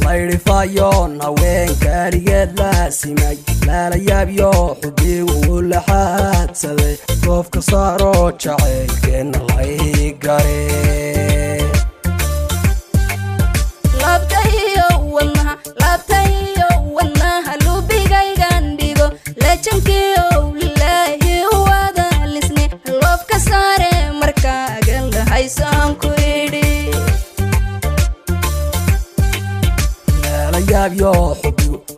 laydhifayoon haween gaarigeed laasimay laalayaabyo xubigu laxaadsaday goofka saaro jacaylkeenna laygare laabtayo wadnaha lubigaygan dhigo lejankiyo lilaahi wada lisne loofka saare markaagan lahaysaan ku idhi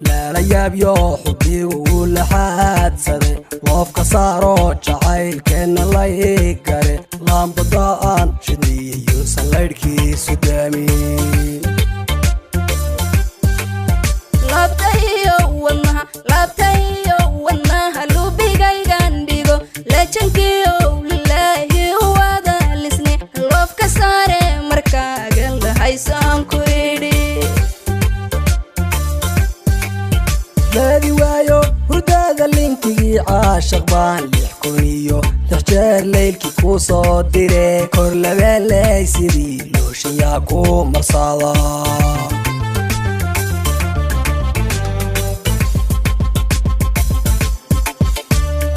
laalayaabyo xubigu laxaadsaday loofka saaro jacaylkeenna laygare laambada'an shidiyayuusan laydhkiisu daamin laabtayo wadnaha lubigaygan dhigo lejankiyo lilaahi wada lisne loofka saare markaagan lahaysaan ku idhi laadi waayo hurdada lintigii caashaq baan 6 jeer leylkii kuu soo dire kor labeeley sidii looshayaa ku marsada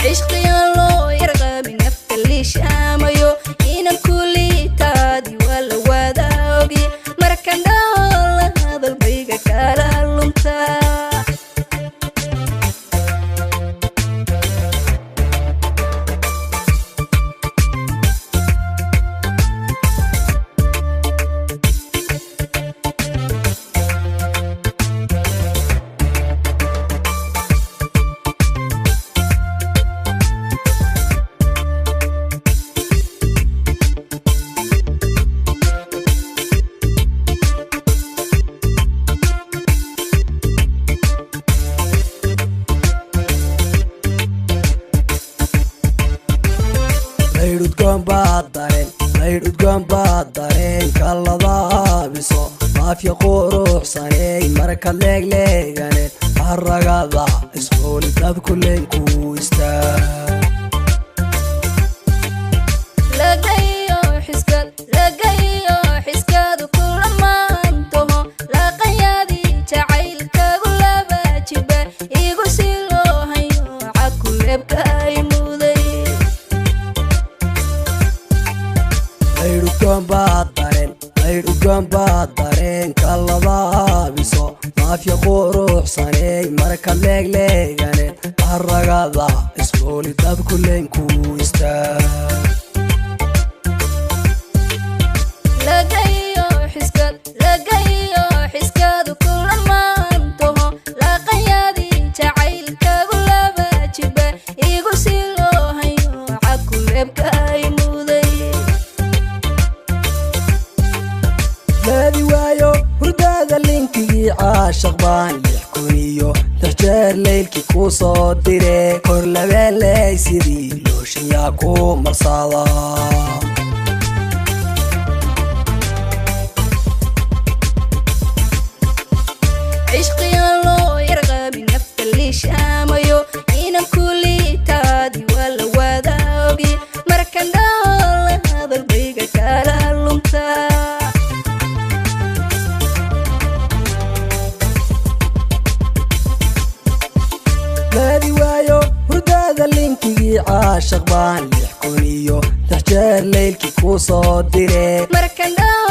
عشقيا لو يرغب نفك اللي شاميو إنا كلي تادي ولا وداوغي مركان دول هذا البيقى كالا اللمتا laydhudgoon baad dareen kalladaabiso maafya quruux saney marka leegleeganeed haragada ishooli dad kuleen kuu istaag lagayo xiskaadu kulamaantaho laqayaadii jacaylkagu laba jiba igu si loo hayo cakuleebka ay muday laydhudgoon baad dareen kalladaabiso maafya quruux saney marka leegleeganeed haragada ishooli dad kuleen kuu istaag lagayo xiskaadu kulamaantaho laqayaadii jacaylkagu laba jiba igu si loo hayo cakuleebka ay muday laadi waayo hurdada lintigii caashaq baan 6 jeer leylkii kuu soo dire kor labeeley sidii looshayaa ku marsada عشقيا لو يرغب نفك اللي شاميو إنا كلي تادي ولا وداوغي مركان دول هذا البيقى كالا اللمتا laadi waayo hurdada lintigii caashaq baan 6 jeer leylkii kuu soo dire مركان دول